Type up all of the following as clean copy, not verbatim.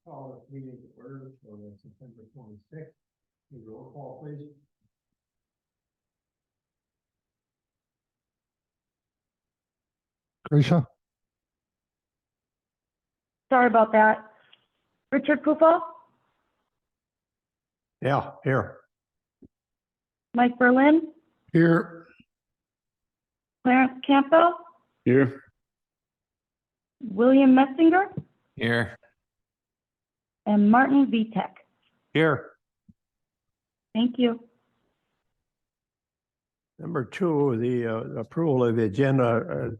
Call this meeting to order for the September 26th. Need a roll call, please. Grisha, Sorry about that. Richard Pupo, Yeah, here. Mike Berlin, here. Clarence Campbell, Here. William Messinger, Here. and Martin Vitek. Here. Thank you. Number two, the approval of the agenda.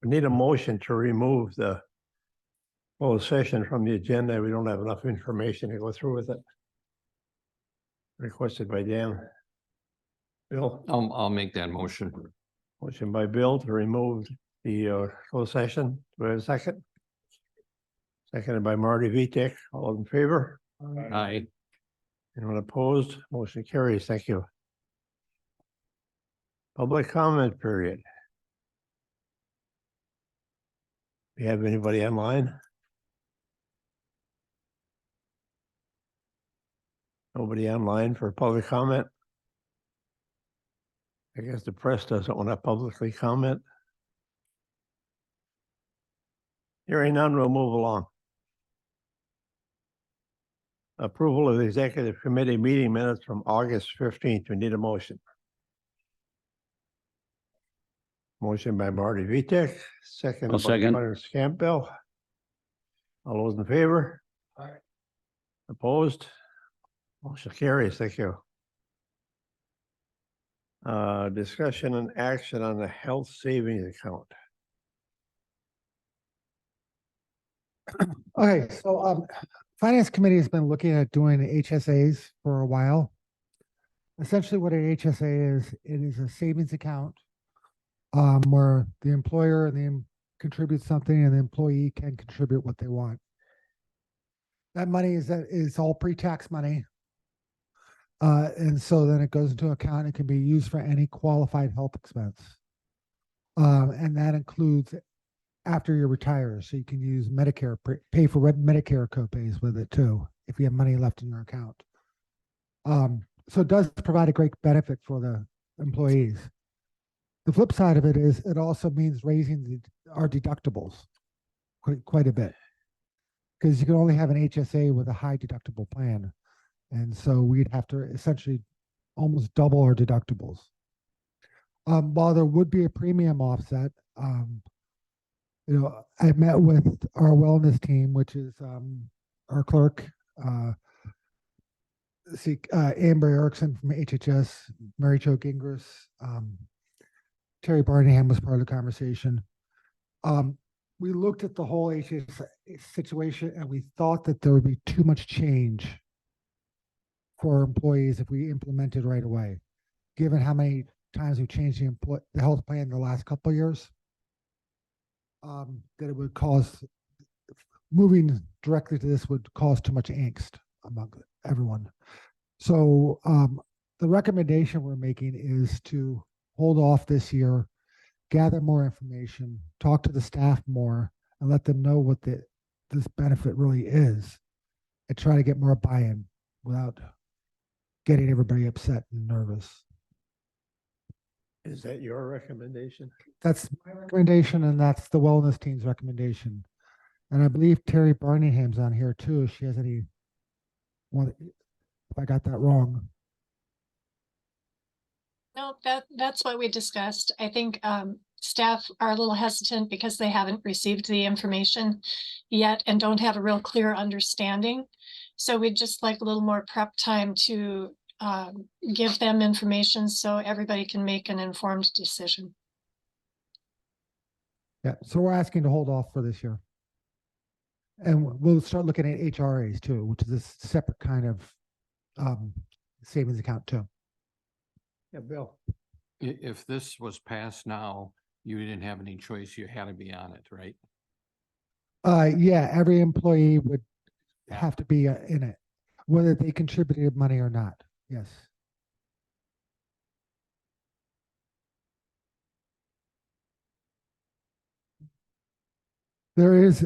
We need a motion to remove the closed session from the agenda. We don't have enough information to go through with it. Requested by Dan. Bill, I'll make that motion. motion by Bill to remove the closed session. Do we have a second? Seconded by Marty Vitek. All in favor? Aye. Anyone opposed? Motion carries. Thank you. Public comment period. Do you have anybody online? Nobody online for public comment? I guess the press doesn't want to publicly comment. Hearing none, we'll move along. Approval of the executive committee meeting minutes from August 15th. We need a motion. Motion by Marty Vitek, second by second. Clarence Campbell. All those in favor? Aye. Opposed? Motion carries. Thank you. Discussion and action on the health savings account. Okay, so Finance Committee has been looking at doing HSAs for a while. Essentially what an HSA is, it is a savings account where the employer and the contributes something and the employee can contribute what they want. That money is all pre-tax money. And so then it goes into account. It can be used for any qualified health expense. And that includes after you retire. So you can use Medicare, pay for Medicare copays with it too, if you have money left in your account. So it does provide a great benefit for the employees. The flip side of it is it also means raising our deductibles quite a bit, because you can only have an HSA with a high deductible plan. And so we'd have to essentially almost double our deductibles. While there would be a premium offset, I met with our wellness team, which is our clerk, Amber Erickson from HHS, Mary Jo Gingras, Terry Barningham was part of the conversation. We looked at the whole HHS situation and we thought that there would be too much change for our employees if we implemented right away, given how many times we've changed the health plan in the last couple of years. That it would cause, moving directly to this would cause too much angst among everyone. So the recommendation we're making is to hold off this year, gather more information, talk to the staff more, and let them know what this benefit really is, and try to get more buy-in without getting everybody upset and nervous. Is that your recommendation? That's my recommendation, and that's the wellness team's recommendation. And I believe Terry Barningham's on here too, if she has any, if I got that wrong. No, that's what we discussed. I think staff are a little hesitant because they haven't received the information yet and don't have a real clear understanding. So we'd just like a little more prep time to give them information so everybody can make an informed decision. Yeah, so we're asking to hold off for this year. And we'll start looking at HRAs too, which is a separate kind of savings account too. Yeah, Bill. If this was passed now, you didn't have any choice. You had to be on it, right? Yeah, every employee would have to be in it, whether they contributed money or not. Yes. There is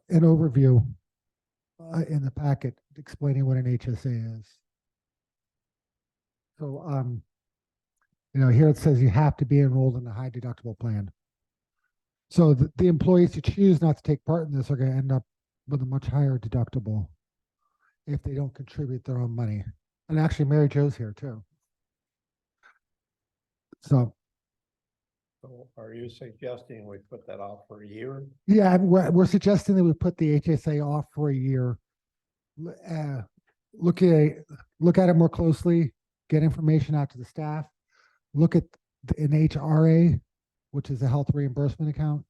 an overview in the packet explaining what an HSA is. So, here it says you have to be enrolled in a high deductible plan. So the employees who choose not to take part in this are going to end up with a much higher deductible if they don't contribute their own money. And actually, Mary Jo's here too. So, So are you suggesting we put that off for a year? yeah, we're suggesting that we put the HSA off for a year. Look at it more closely, get information out to the staff, look at an HRA, which is a health reimbursement account.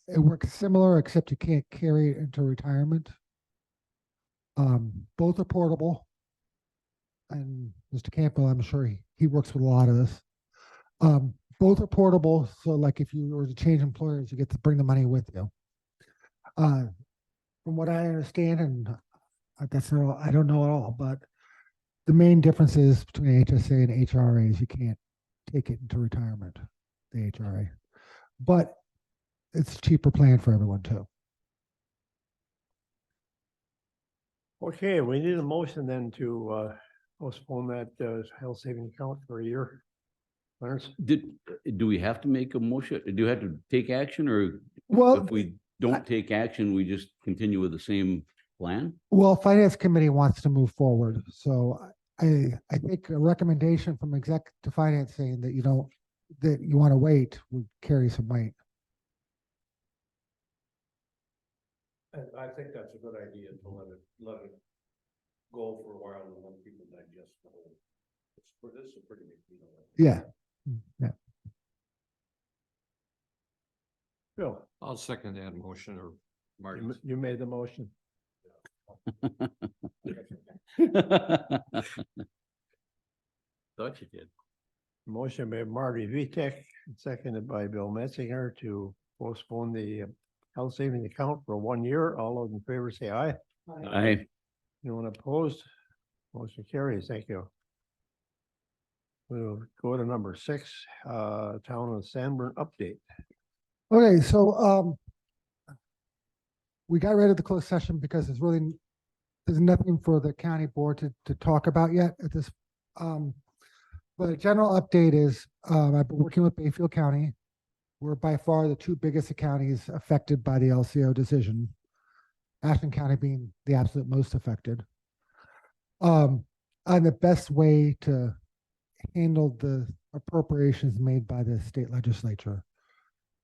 It works similar, except you can't carry it into retirement. Both are portable. And Mr. Campbell, I'm sure he works with a lot of this. Both are portable. So like if you were to change employers, you get to bring the money with you. From what I understand, and that's not, I don't know at all, but the main difference is between HSA and HRA is you can't take it into retirement, the HRA. But it's a cheaper plan for everyone too. Okay, we need a motion then to postpone that health saving account for a year. Clarence? Do we have to make a motion? Do you have to take action, or Well, if we don't take action, we just continue with the same plan? well, Finance Committee wants to move forward. So I think a recommendation from exec to finance saying that that you want to wait would carry some weight. And I think that's a good idea to let it go for a while and let people digest the whole. This is a pretty big deal. Yeah. Yeah. Bill, I'll second that motion, or Marty. you made the motion. Thought you did. Motion by Marty Vitek, seconded by Bill Metzinger to postpone the health savings account for 1 year. All those in favor say aye. I, Anyone opposed? Motion carries. Thank you. We'll go to number 6, Town of Sanborn update. Okay, so we got rid of the closed session because there's nothing for the county board to talk about yet at this. But a general update is I've been working with Bayfield County. We're by far the two biggest counties affected by the LCO decision. Ashland County being the absolute most affected. And the best way to handle the appropriations made by the state legislature.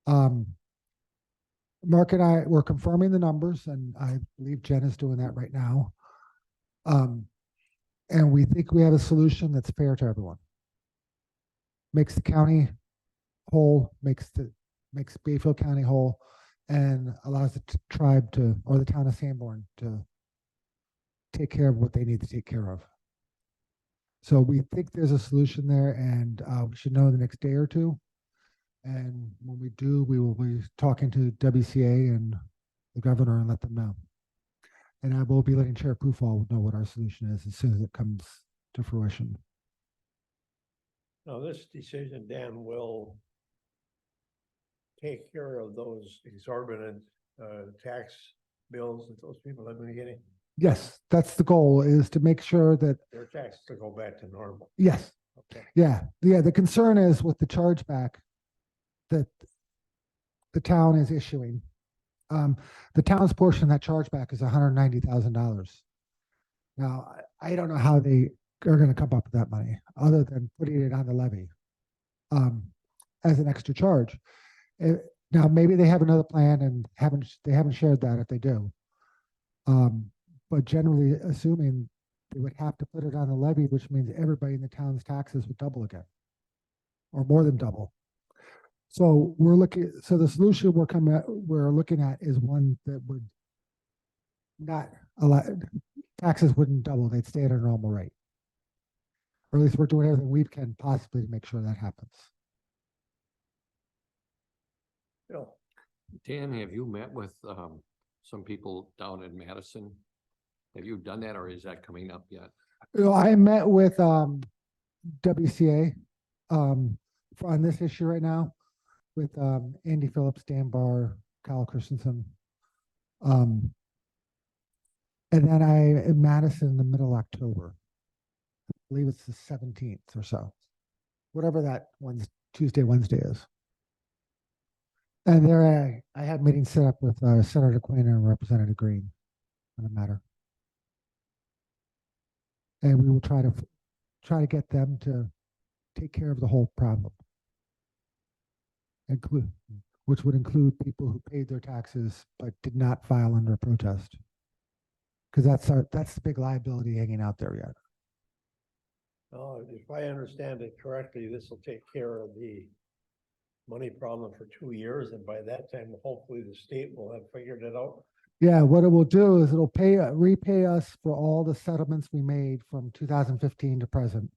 Mark and I were confirming the numbers, and I believe Jen is doing that right now. And we think we have a solution that's fair to everyone. Makes the county whole, makes Bayfield County whole, and allows the tribe to, or the town of Sanborn to take care of what they need to take care of. So we think there's a solution there, and we should know the next day or two. And when we do, we will be talking to WCA and the governor and let them know. And I will be letting Chair Pufall know what our solution is as soon as it comes to fruition. Now, this decision, Dan, will take care of those exorbitant tax bills that those people have been getting. Yes, that's the goal, is to make sure that, Their taxes to go back to normal. yes, Okay. yeah. The concern is with the chargeback that the town is issuing. The town's portion of that chargeback is $190,000. Now, I don't know how they are going to come up with that money other than putting it on the levy as an extra charge. Now, maybe they have another plan and they haven't shared that if they do. But generally assuming they would have to put it on the levy, which means everybody in the town's taxes would double again, or more than double. So the solution we're looking at is one that would not allow, taxes wouldn't double, they'd stay at a normal rate. Or at least we're doing everything we can possibly to make sure that happens. Bill, Dan, have you met with some people down in Madison? Have you done that, or is that coming up yet? I met with WCA on this issue right now with Andy Phillips, Dan Barr, Kyle Christensen. And then I in Madison in the middle of October. I believe it's the 17th or so. Whatever that Tuesday, Wednesday is. And there I had meetings set up with Senator Quinn and Representative Green on the matter. And we will try to get them to take care of the whole problem. Which would include people who paid their taxes but did not file under a protest. Because that's the big liability hanging out there yet. If I understand it correctly, this will take care of the money problem for 2 years, and by that time, hopefully the state will have figured it out. Yeah, what it will do is it'll repay us for all the settlements we made from 2015 to present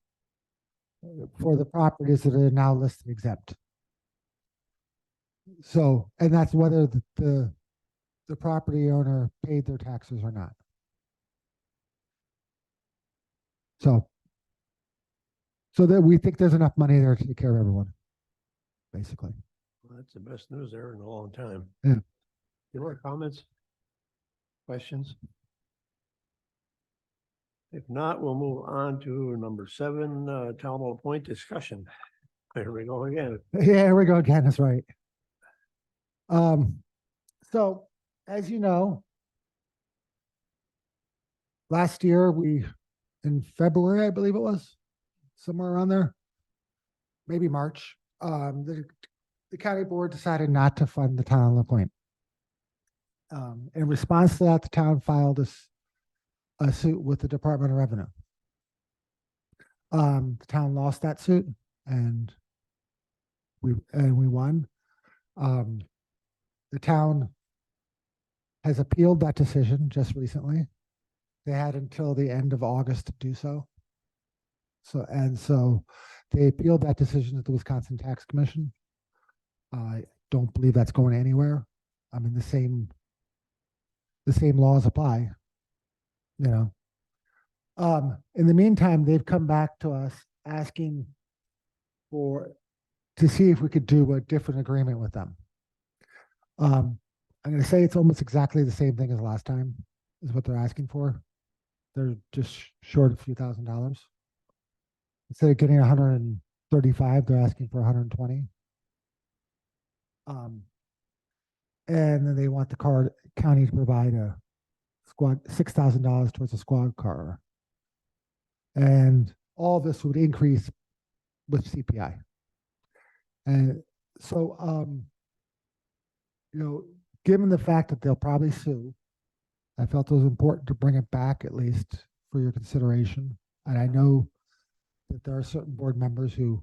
for the properties that are now listed exempt. So, and that's whether the property owner paid their taxes or not. So that we think there's enough money there to take care of everyone, basically. Well, that's the best news there in a long time. Yeah. Any more comments? Questions? If not, we'll move on to number 7, town hall point discussion. There we go again. Yeah, here we go again, that's right. So as you know, last year in February, I believe it was, somewhere around there, maybe March, the county board decided not to fund the town of La Pointe. In response to that, the town filed a suit with the Department of Revenue. The town lost that suit and we won. The town has appealed that decision just recently. They had until the end of August to do so. So they appealed that decision to the Wisconsin Tax Commission. I don't believe that's going anywhere. I mean, the same laws apply, you know. In the meantime, they've come back to us asking to see if we could do a different agreement with them. I'm going to say it's almost exactly the same thing as last time is what they're asking for. They're just short a few $1,000s. Instead of getting 135, they're asking for 120. And then they want the county to provide a squad $6,000 towards a squad car. And all this would increase with CPI. And so, you know, given the fact that they'll probably sue, I felt it was important to bring it back at least for your consideration. And I know that there are certain board members who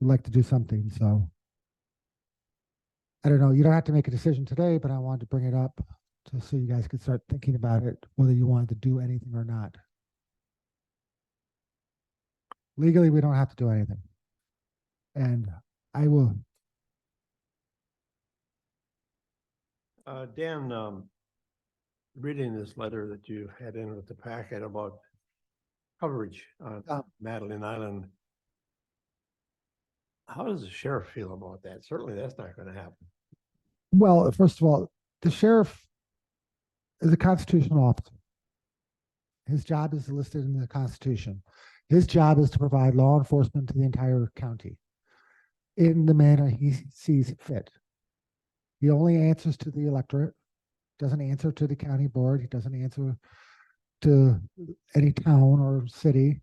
would like to do something. So I don't know, you don't have to make a decision today, but I wanted to bring it up so you guys could start thinking about it, whether you wanted to do anything or not. Legally, we don't have to do anything. And I will. Dan, reading this letter that you had in with the packet about coverage on Madeline Island, how does the sheriff feel about that? Certainly that's not going to happen. Well, first of all, the sheriff is a constitutional officer. His job is listed in the Constitution. His job is to provide law enforcement to the entire county in the manner he sees fit. He only answers to the electorate, doesn't answer to the county board. He doesn't answer to any town or city.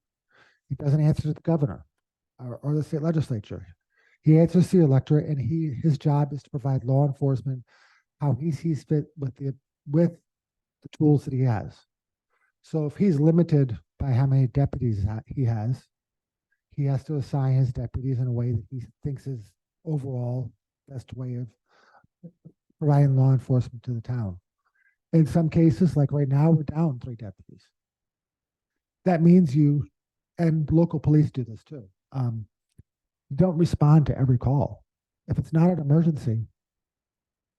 He doesn't answer to the governor or the state legislature. He answers to the electorate, and his job is to provide law enforcement how he sees fit with the tools that he has. So if he's limited by how many deputies he has to assign his deputies in a way that he thinks is overall best way of providing law enforcement to the town. In some cases, like right now, we're down 3 deputies. That means and local police do this too. You don't respond to every call. If it's not an emergency,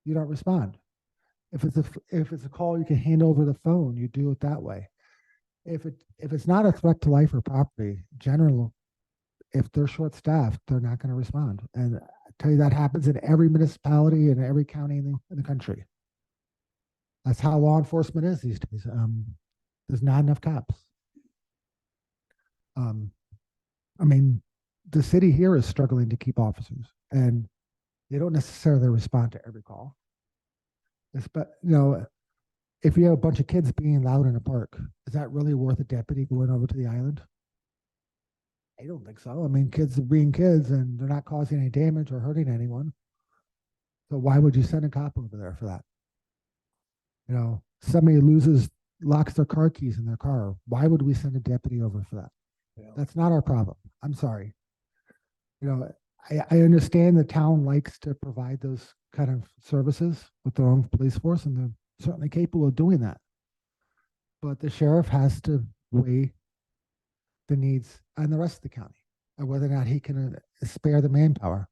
you don't respond. If it's a call you can hand over the phone, you do it that way. If it's not a threat to life or property, generally, if they're short-staffed, they're not going to respond. And I tell you, that happens in every municipality and every county in the country. That's how law enforcement is these days. There's not enough cops. I mean, the city here is struggling to keep officers, and they don't necessarily respond to every call. But if you have a bunch of kids being loud in a park, is that really worth a deputy going over to the island? I don't think so. I mean, kids are being kids and they're not causing any damage or hurting anyone. So why would you send a cop over there for that? Somebody locks their car keys in their car. Why would we send a deputy over for that? Yeah. That's not our problem. I'm sorry. I understand the town likes to provide those kind of services with their own police force, and they're certainly capable of doing that. But the sheriff has to weigh the needs on the rest of the county and whether or not he can spare the manpower.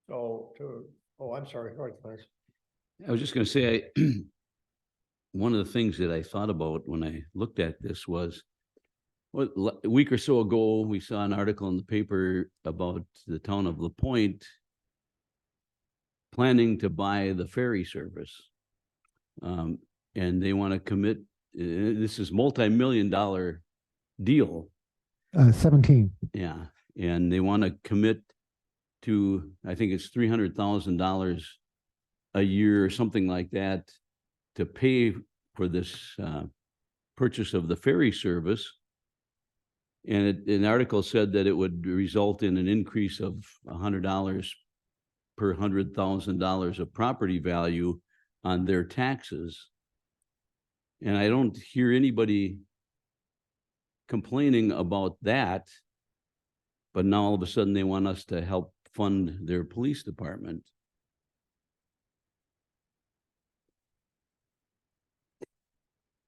I'm sorry, go ahead, Clarence. I was just gonna say, one of the things that I thought about when I looked at this was, a week or so ago, we saw an article in the paper about the town of LaPointe planning to buy the ferry service. And they want to commit, this is multi-million-dollar deal. 17. Yeah, and they want to commit to, I think it's $300,000 a year or something like that to pay for this purchase of the ferry service. And an article said that it would result in an increase of $100 per $100,000 of property value on their taxes. And I don't hear anybody complaining about that, but now all of a sudden they want us to help fund their police department.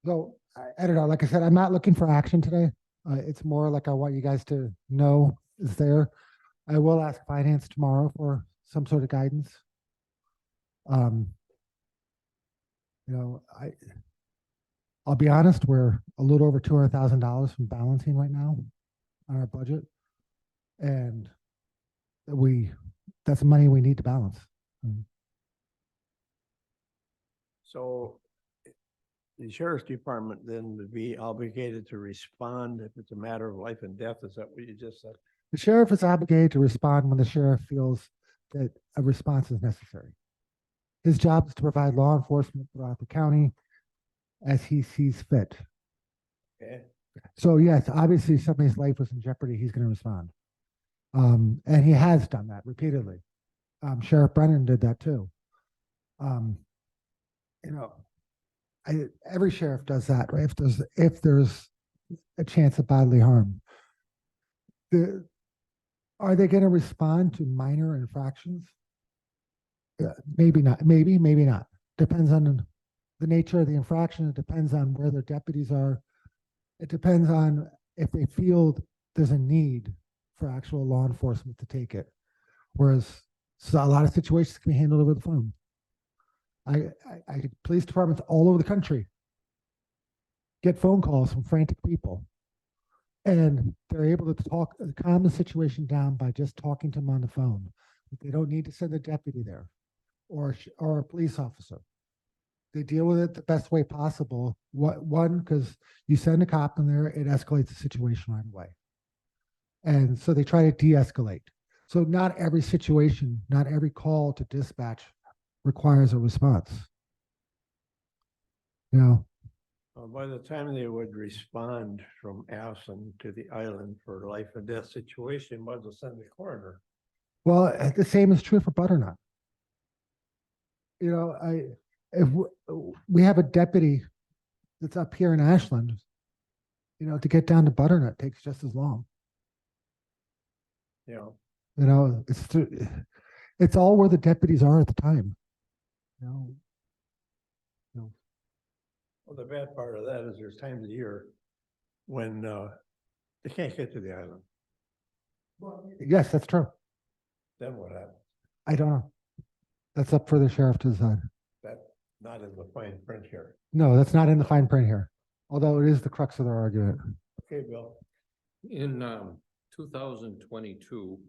So I don't know. Like I said, I'm not looking for action today. It's more like I want you guys to know is there. I will ask finance tomorrow for some sort of guidance. I'll be honest, we're a little over $200,000 from balancing right now on our budget. And that's money we need to balance. So the sheriff's department then would be obligated to respond if it's a matter of life and death. Is that what you just said? The sheriff is obligated to respond when the sheriff feels that a response is necessary. His job is to provide law enforcement throughout the county as he sees fit. Okay. So yes, obviously somebody's life was in jeopardy, he's going to respond. And he has done that repeatedly. Sheriff Brennan did that too. Every sheriff does that, right? If there's a chance of bodily harm. Are they going to respond to minor infractions? Maybe not. Maybe not. Depends on the nature of the infraction. It depends on where their deputies are. It depends on if they feel there's a need for actual law enforcement to take it. Whereas a lot of situations can be handled over the phone. Police departments all over the country get phone calls from frantic people, and they're able to calm the situation down by just talking to them on the phone. They don't need to send a deputy there or a police officer. They deal with it the best way possible. One, because you send a cop in there, it escalates the situation right away. And so they try to de-escalate. So not every situation, not every call to dispatch requires a response. By the time they would respond from Assen to the island for a life and death situation, might as well send the coroner. Well, the same is true for Butternut. If we have a deputy that's up here in Ashland, to get down to Butternut takes just as long. Yeah. It's all where the deputies are at the time. Well, the bad part of that is there's times of the year when they can't get to the island. Yes, that's true. Then what happens? I don't know. That's up for the sheriff to decide. That's not in the fine print here. No, that's not in the fine print here, although it is the crux of their argument. Okay, Bill. In 2022,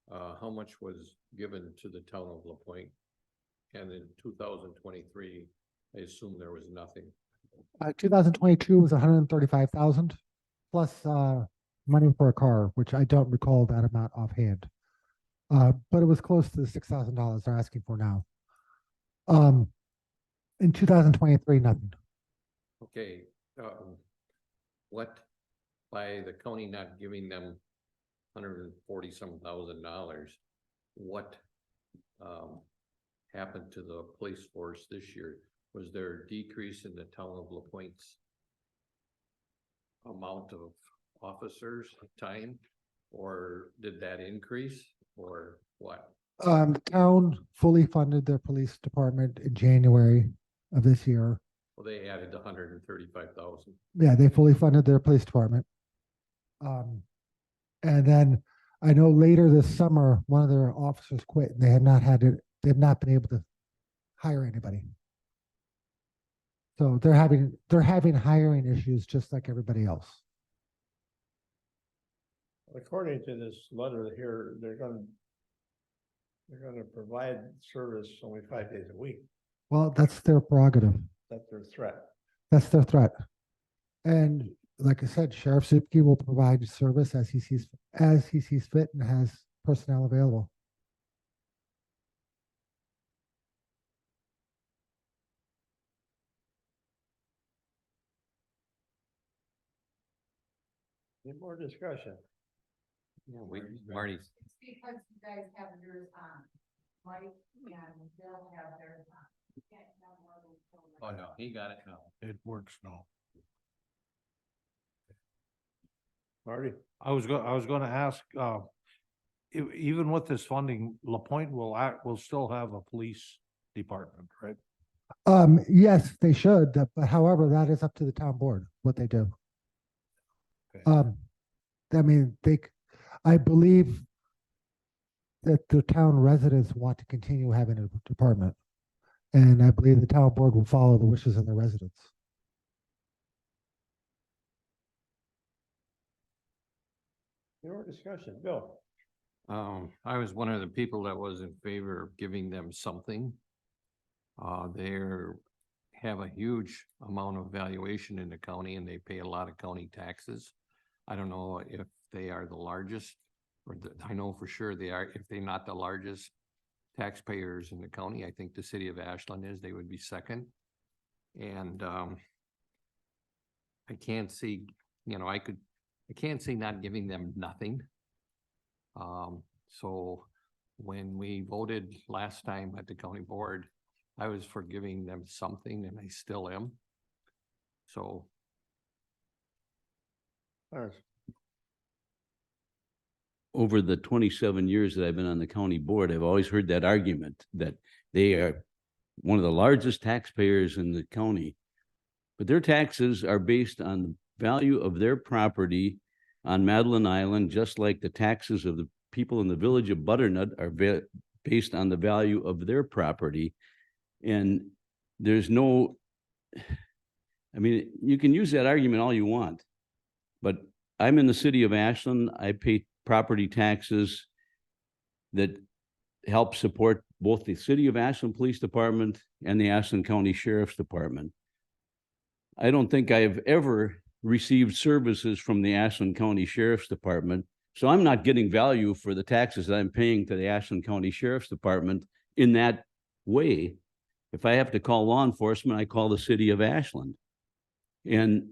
how much was given to the town of LaPointe? And in 2023, I assume there was nothing. 2022 was 135,000 plus money for a car, which I don't recall that amount offhand. But it was close to the $6,000 they're asking for now. In 2023, nothing. Okay, what, by the county not giving them $140,000, what happened to the police force this year? Was there a decrease in the town of La Pointe's amount of officers time? Or did that increase or what? The town fully funded their police department in January of this year. Well, they added 135,000. Yeah, they fully funded their police department. And then I know later this summer, one of their officers quit and they have not been able to hire anybody. So they're having hiring issues just like everybody else. According to this letter here, they're gonna provide service only 5 days a week. Well, that's their prerogative. That's their threat. That's their threat. And like I said, Sheriff Supke will provide service as he sees fit and has personnel available. Any more discussion? Yeah, Marty, It's because you guys have yours on, Mike and Bill have theirs on. You can't have more than two. oh no, he got it now. It works now. Marty? I was gonna ask, even with this funding, La Pointe will still have a police department, right? Yes, they should, but however, that is up to the town board, what they do. Okay. I mean, I believe that the town residents want to continue having a department. And I believe the town board will follow the wishes of the residents. Any more discussion? Bill? I was one of the people that was in favor of giving them something. They're have a huge amount of valuation in the county and they pay a lot of county taxes. I don't know if they are the largest, or I know for sure they are, if they're not the largest taxpayers in the county. I think the city of Ashland is, they would be second. And I can't see, I can't see not giving them nothing. So when we voted last time at the county board, I was for giving them something and I still am. So. Clarence? Over the 27 years that I've been on the county board, I've always heard that argument that they are one of the largest taxpayers in the county. But their taxes are based on the value of their property on Madeline Island, just like the taxes of the people in the village of Butternut are based on the value of their property. And there's no, I mean, you can use that argument all you want, but I'm in the city of Ashland. I pay property taxes that help support both the city of Ashland Police Department and the Ashland County Sheriff's Department. I don't think I've ever received services from the Ashland County Sheriff's Department. So I'm not getting value for the taxes that I'm paying to the Ashland County Sheriff's Department in that way. If I have to call law enforcement, I call the city of Ashland. And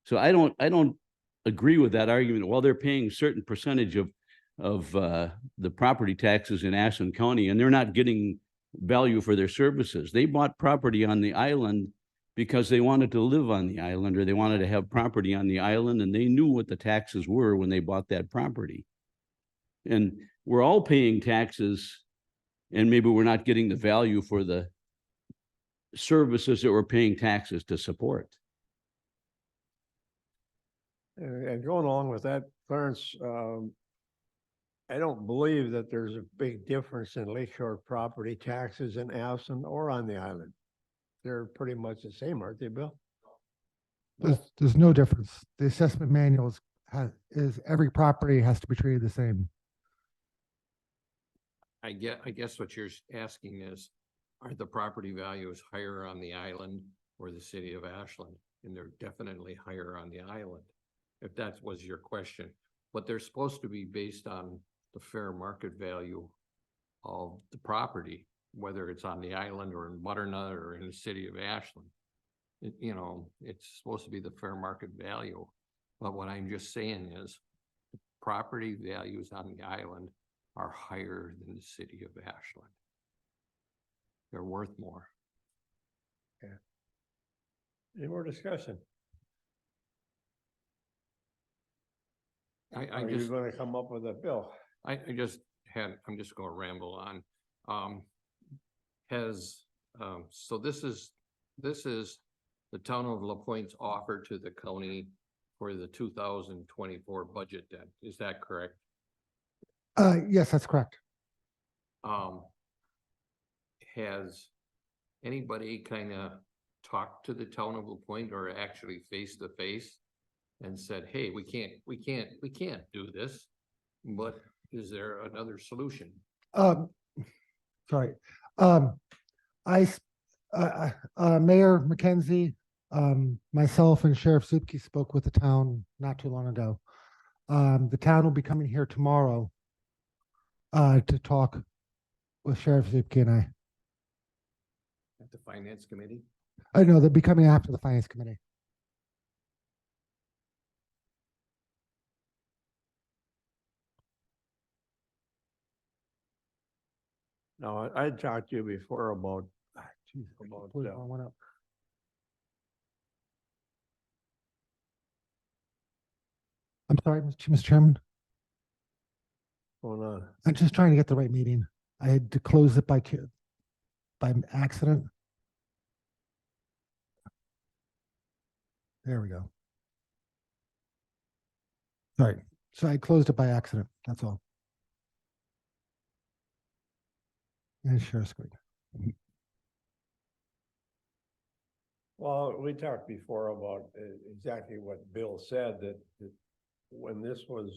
so I don't agree with that argument. Well, they're paying a certain percentage of the property taxes in Ashland County, and they're not getting value for their services. They bought property on the island because they wanted to live on the island, or they wanted to have property on the island, and they knew what the taxes were when they bought that property. And we're all paying taxes, and maybe we're not getting the value for the services that we're paying taxes to support. And going along with that, Clarence, I don't believe that there's a big difference in lakeshore property taxes in Ashland or on the island. They're pretty much the same, aren't they, Bill? There's no difference. The assessment manuals is every property has to be treated the same. I guess what you're asking is, are the property values higher on the island or the city of Ashland? And they're definitely higher on the island, if that was your question. But they're supposed to be based on the fair market value of the property, whether it's on the island or in Butternut or in the city of Ashland. You know, it's supposed to be the fair market value. But what I'm just saying is, property values on the island are higher than the city of Ashland. They're worth more. Any more discussion? I Are you just, gonna come up with a bill? I'm just gonna ramble on. So this is the town of La Pointe's offer to the county for the 2024 budget then, is that correct? Yes, that's correct. Has anybody kind of talked to the town of La Pointe or actually face to face and said, hey, we can't do this, but is there another solution? Sorry. Mayor McKenzie, myself and Sheriff Zupke spoke with the town not too long ago. The town will be coming here tomorrow to talk with Sheriff Zupke and I. At the finance committee? I know they'll be coming after the finance committee. No, I talked to you before about, about, Please, I went up. I'm sorry, Mr. Chairman. going on. I'm just trying to get the right meeting. I had to close it by accident. There we go. Sorry. So I closed it by accident. That's all. And share screen. Well, we talked before about exactly what Bill said, that when this was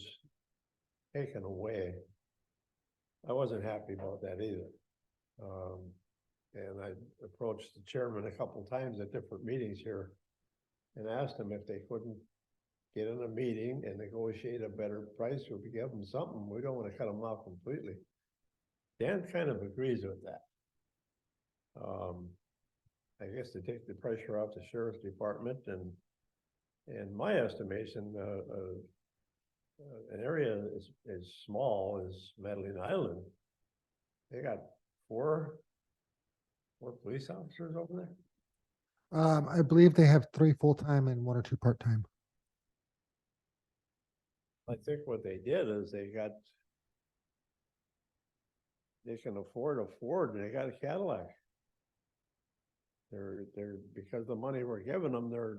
taken away, I wasn't happy about that either. And I approached the chairman a couple times at different meetings here and asked him if they couldn't get in a meeting and negotiate a better price, or we give them something. We don't want to cut them off completely. Dan kind of agrees with that. I guess to take the pressure off the sheriff's department, and my estimation, an area as small as Madeline Island, they got four police officers over there. I believe they have 3 full-time and 1 or 2 part-time. I think what they did is they can afford a Ford and they got a Cadillac. They're because the money we're giving them, they're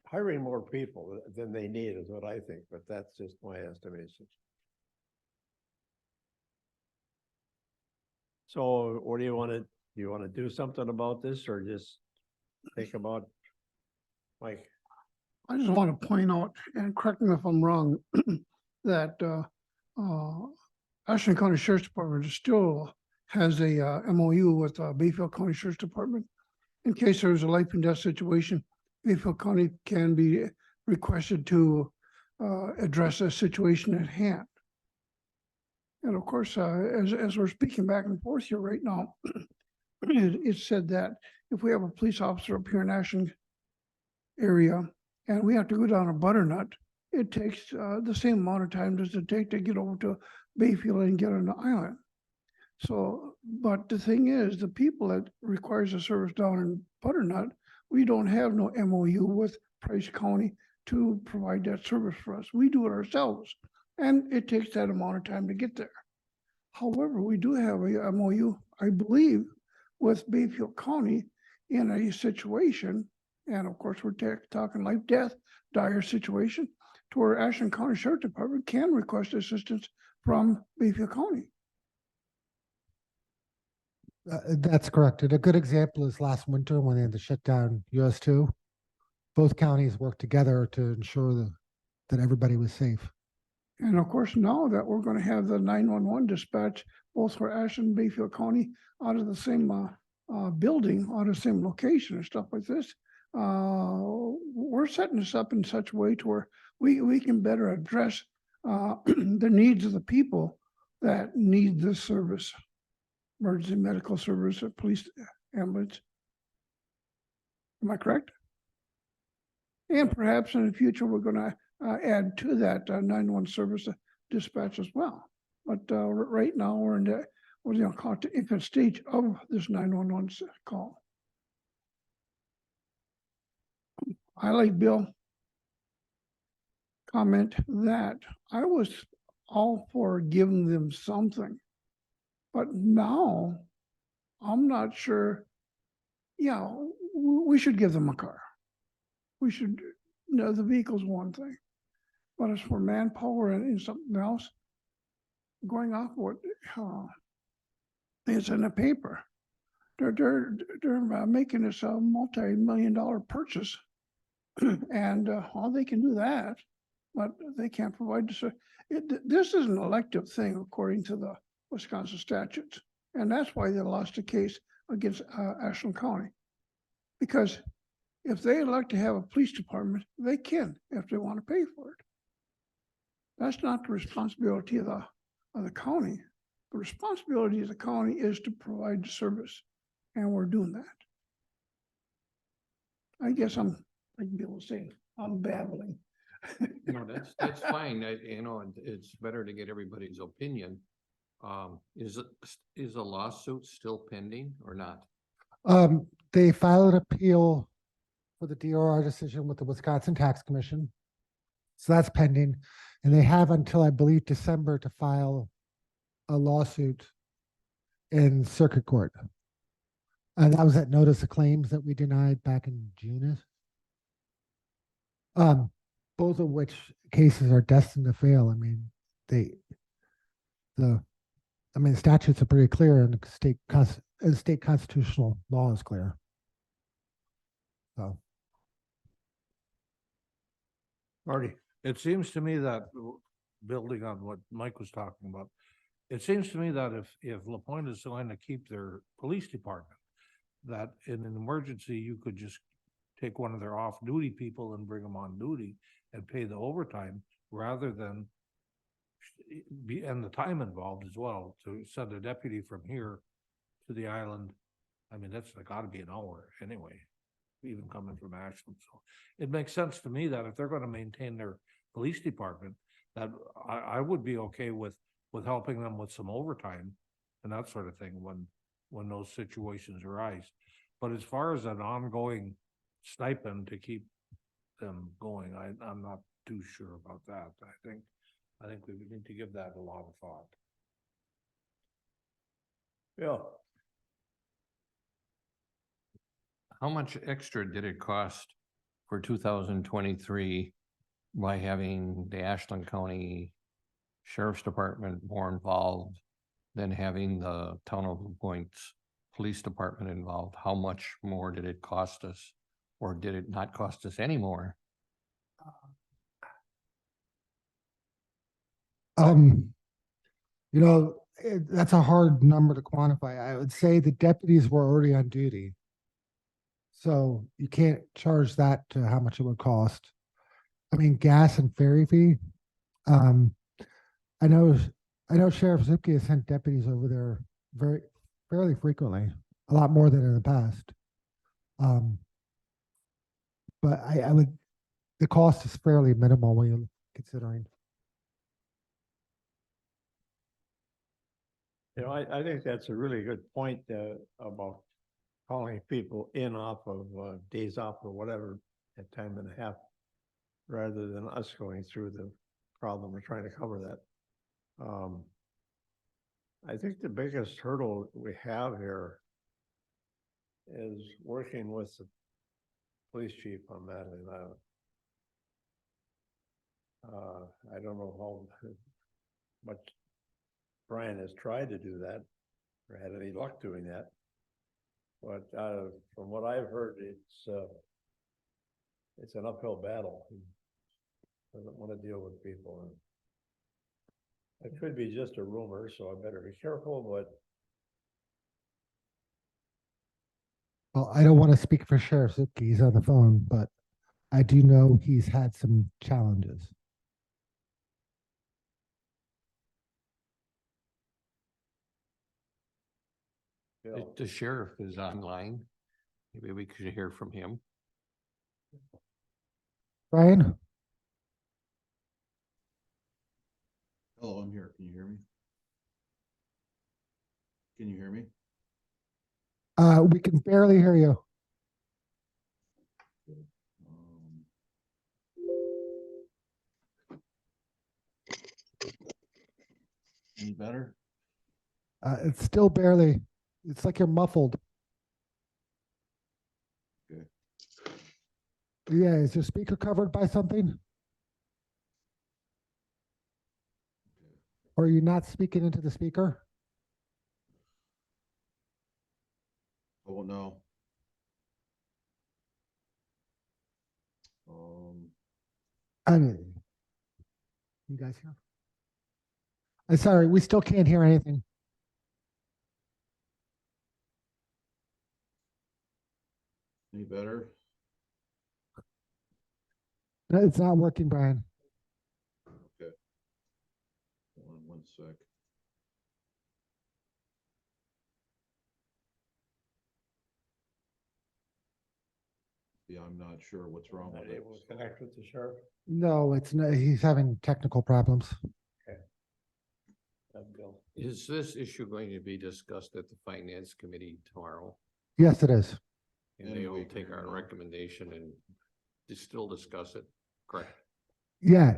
hiring more people than they need is what I think, but that's just my estimation. So what do you want to do something about this, or just think about, Mike? I just want to point out, and correct me if I'm wrong, that Ashland County Sheriff's Department still has a MOU with Bayfield County Sheriff's Department. In case there's a life and death situation, Bayfield County can be requested to address a situation at hand. And of course, as we're speaking back and forth here right now, it's said that if we have a police officer up here in Ashland area and we have to go down to Butternut, it takes the same amount of time does it take to get over to Bayfield and get on the island. So, but the thing is, the people that requires a service down in Butternut, we don't have no MOU with Price County to provide that service for us. We do it ourselves, and it takes that amount of time to get there. However, we do have a MOU, I believe, with Bayfield County in a situation, and of course, we're talking life, death, dire situation, to where Ashland County Sheriff Department can request assistance from Bayfield County. That's correct. And a good example is last winter when they had to shut down US 2. Both counties worked together to ensure that everybody was safe. And of course, now that we're gonna have the 911 dispatch, both for Ashland and Bayfield County, out of the same building, out of the same location and stuff like this. We're setting this up in such a way to where we can better address the needs of the people that need this service. Emergency medical service, police, ambulance. Am I correct? And perhaps in the future, we're gonna add to that 911 service dispatch as well. But right now, we're in the, what do you call it, the infant stage of this 911 call. I like Bill comment that I was all for giving them something. But now, I'm not sure, yeah, we should give them a car. We should, the vehicle's one thing. But as for manpower and something else, going off what is in the paper, they're making this a multi-million-dollar purchase. And all they can do that, but they can't provide this is an elective thing according to the Wisconsin statutes. And that's why they lost the case against Ashland County. Because if they elect to have a police department, they can, if they want to pay for it. That's not the responsibility of the county. The responsibility of the county is to provide the service, and we're doing that. I guess I can be able to say, I'm babbling. No, that's fine. It's better to get everybody's opinion. Is a lawsuit still pending or not? They filed an appeal for the DOR decision with the Wisconsin Tax Commission. So that's pending. And they have until, I believe, December to file a lawsuit in circuit court. And that was that notice of claims that we denied back in June. Both of which cases are destined to fail. I mean, the statutes are pretty clear, and the state constitutional law is clear. So, Marty, It seems to me that, building on what Mike was talking about, it seems to me that if LaPointe is going to keep their police department, that in an emergency, you could just take one of their off-duty people and bring them on duty and pay the overtime rather than and the time involved as well, to send a deputy from here to the island. I mean, that's gotta be an hour anyway, even coming from Ashland. So it makes sense to me that if they're gonna maintain their police department, that I would be okay with helping them with some overtime and that sort of thing when those situations arise. But as far as an ongoing stipend to keep them going, I'm not too sure about that. I think we need to give that a lot of thought. Bill, How much extra did it cost for 2023 by having the Ashland County Sheriff's Department more involved than having the Town of LaPointe's Police Department involved? How much more did it cost us? Or did it not cost us any more? That's a hard number to quantify. I would say the deputies were already on duty. So you can't charge that to how much it would cost. I mean, gas and ferry fee. I know Sheriff Zupke has sent deputies over there fairly frequently, a lot more than in the past. But the cost is fairly minimal when you're considering. I think that's a really good point about calling people in off of days off or whatever at time and a half, rather than us going through the problem. We're trying to cover that. I think the biggest hurdle we have here is working with the police chief on Madeline Island. I don't know how much Brian has tried to do that or had any luck doing that. But from what I've heard, it's an uphill battle. He doesn't want to deal with people. It could be just a rumor, so I better be careful, but Well, I don't want to speak for Sheriff Zupke, he's on the phone, but I do know he's had some challenges. The sheriff is online. Maybe we could hear from him. Brian? Hello, I'm here. Can you hear me? Can you hear me? We can barely hear you. Um, Any better? It's still barely, it's like you're muffled. Okay. Yeah, is your speaker covered by something? Or are you not speaking into the speaker? Oh, no. I mean, you guys hear? I'm sorry, we still can't hear anything. Any better? No, it's not working, Brian. Okay. One sec. Yeah, I'm not sure what's wrong not with it. able to connect with the sheriff. No, it's not, he's having technical problems. Bill. Is this issue going to be discussed at the finance committee tomorrow? Yes, it is. And And they we will can take our know. recommendation and still discuss it, correct? Yeah,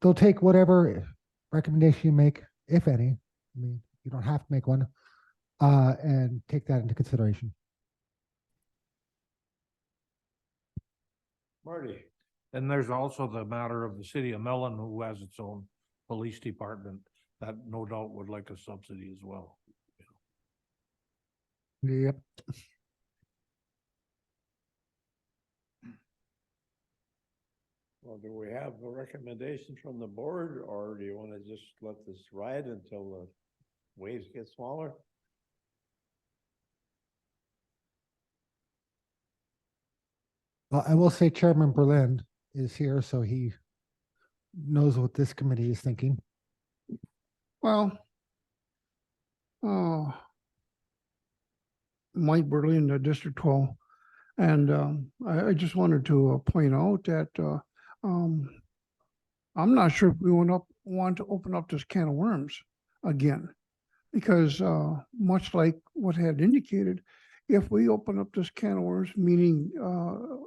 they'll take whatever recommendation you make, if any. I mean, you don't have to make one, and take that into consideration. Marty, And there's also the matter of the city of Mellon, who has its own police department that no doubt would like a subsidy as well. Yep. well, do we have a recommendation from the board, or do you want to just let this ride until the waves get smaller? Well, I will say Chairman Berlin is here, so he knows what this committee is thinking. Well, Mike Berlin, District 12. And I just wanted to point out that I'm not sure if we want to open up this can of worms again. Because much like what had indicated, if we open up this can of worms, meaning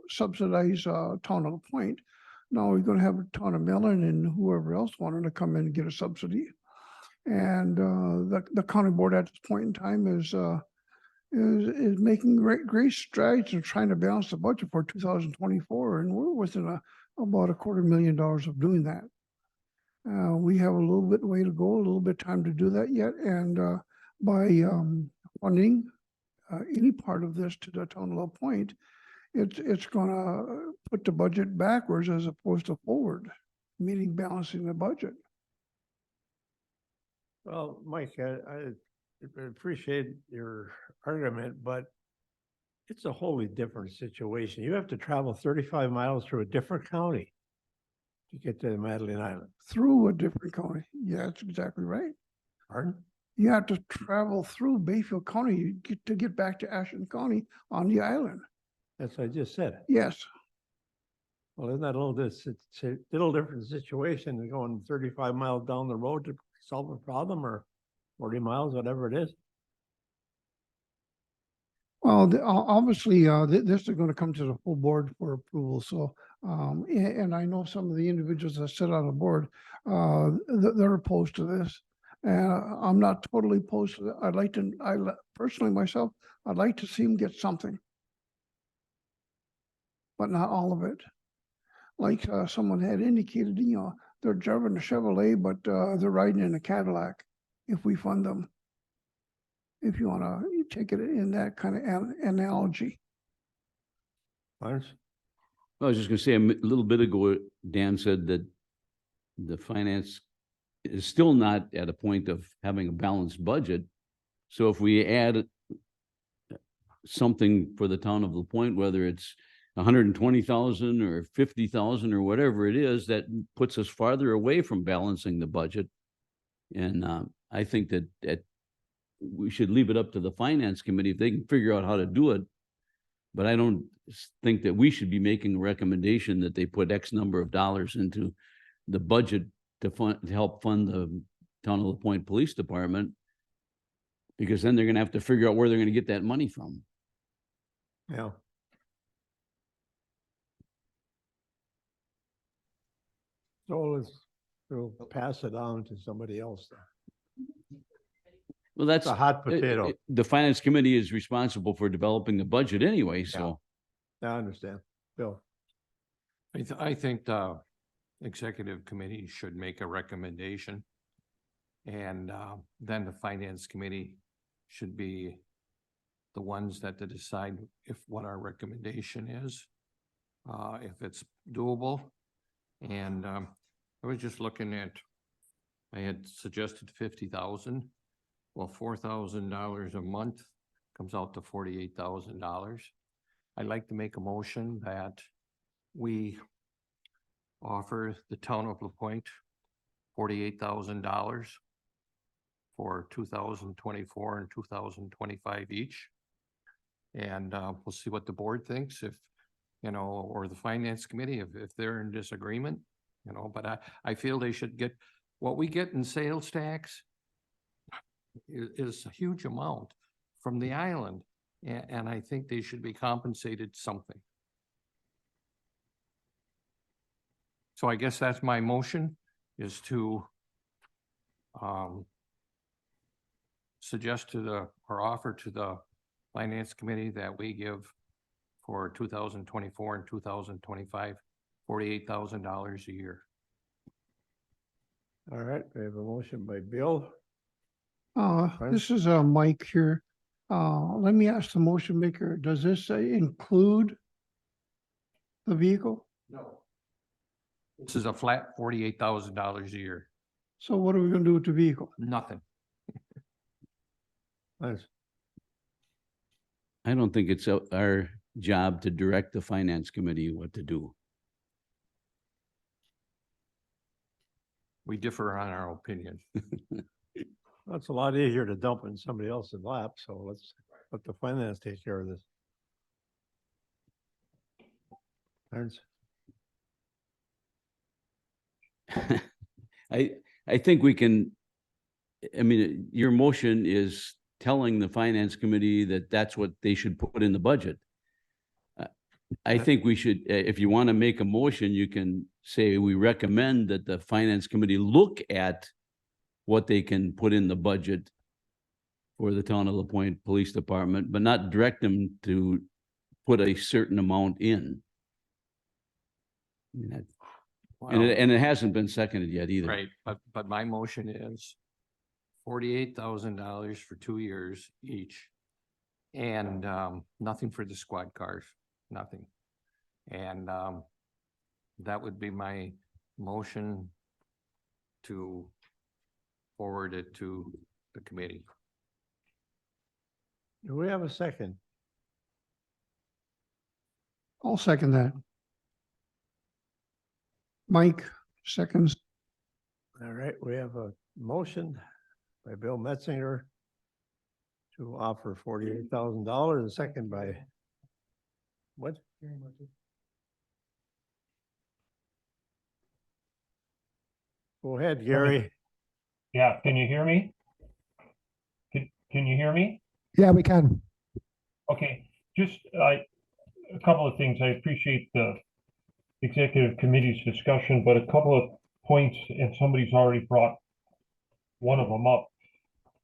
subsidize town of Point, now we're going to have a town of Mellon and whoever else wanted to come in and get a subsidy. And the county board at this point in time is making great strides in trying to balance the budget for 2024, and we're within about $250,000 of doing that. We have a little bit way to go, a little bit time to do that yet, and by funding any part of this to the town of Low Point, it's gonna put the budget backwards as opposed to forward, meaning balancing the budget. Well, Mike, I appreciate your argument, but it's a wholly different situation. You have to travel 35 miles through a different county to get to Madeline Island. Through a different county. Yeah, that's exactly right. Pardon? You have to travel through Bayfield County to get back to Ashland County on the island. That's what I just said. Yes. Well, isn't that a little different situation than going 35 miles down the road to solve a problem, or 40 miles, whatever it is? Well, obviously, this is going to come to the full board for approval. So, and I know some of the individuals that sit on the board, they're opposed to this. I'm not totally opposed to it. Personally myself, I'd like to see them get something, but not all of it. Like someone had indicated, they're driving a Chevrolet, but they're riding in a Cadillac if we fund them. If you want to take it in that kind of analogy. Lawrence? I was just gonna say, a little bit ago, Dan said that the finance is still not at a point of having a balanced budget. So if we add something for the town of La Pointe, whether it's 120,000 or 50,000 or whatever it is, that puts us farther away from balancing the budget. And I think that we should leave it up to the finance committee if they can figure out how to do it. But I don't think that we should be making a recommendation that they put X number of dollars into the budget to help fund the town of La Pointe Police Department. Because then they're gonna have to figure out where they're gonna get that money from. Yeah. So we'll pass it on to somebody else. Well, that's It's a hot potato. The finance committee is responsible for developing the budget anyway, so. I understand. Bill, I think the executive committee should make a recommendation. And then the finance committee should be the ones that to decide what our recommendation is, if it's doable. And I was just looking at, I had suggested 50,000. Well, $4,000 a month comes out to $48,000. I'd like to make a motion that we offer the town of La Pointe $48,000 for 2024 and 2025 each. And we'll see what the board thinks, if, or the finance committee, if they're in disagreement, but I feel they should get, what we get in sales tax is a huge amount from the island. And I think they should be compensated something. So I guess that's my motion, is to suggest to or offer to the finance committee that we give for 2024 and 2025, $48,000 a year. all right, we have a motion by Bill. This is Mike here. Let me ask the motion maker, does this include the vehicle? No. This is a flat $48,000 a year, So what are we gonna do with the vehicle? nothing. Nice. I don't think it's our job to direct the finance committee what to do. We differ on our opinion. That's a lot easier to dump in somebody else's lap, so let's let the finance take care of this. Ernst? I think we can, I mean, your motion is telling the finance committee that that's what they should put in the budget. I think we should, if you want to make a motion, you can say, we recommend that the finance committee look at what they can put in the budget for the town of La Pointe Police Department, but not direct them to put a certain amount in. I mean, and it hasn't been seconded yet either. Right, but my motion is $48,000 for 2 years each. And nothing for the squad cars, nothing. And that would be my motion to forward it to the committee. Do we have a second? I'll second that. Mike, seconds. All right, we have a motion by Bill Metzinger to offer $48,000, a second by what? Go ahead, Gary. Yeah, can you hear me? Can you hear me? Yeah, we can. Okay, just a couple of things. I appreciate the executive committee's discussion, but a couple of points, and somebody's already brought one of them up.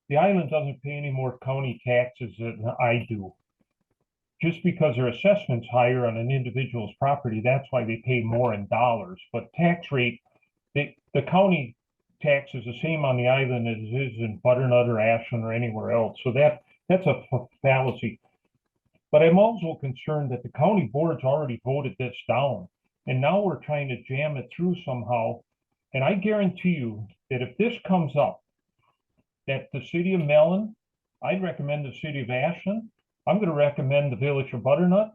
The island doesn't pay any more county taxes than I do. Just because their assessment's higher on an individual's property, that's why they pay more in dollars. But tax rate, the county tax is the same on the island as it is in Butternut or Ashland or anywhere else. So that's a fallacy. But I'm also concerned that the county board's already voted this down. And now we're trying to jam it through somehow. And I guarantee you that if this comes up, that the city of Mellon, I'd recommend the city of Ashland, I'm gonna recommend the village of Butternut,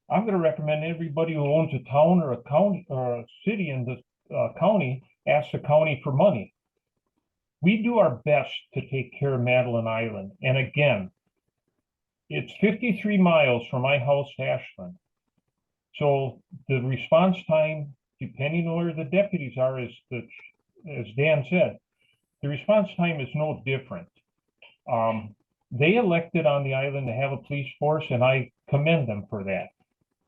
I'm gonna recommend everybody who owns a town or a county or a city in the county, ask the county for money. We do our best to take care of Madeline Island. And again, it's 53 miles from my house to Ashland. So the response time, depending on where the deputies are, as Dan said, the response time is no different. They elected on the island to have a police force, and I commend them for that.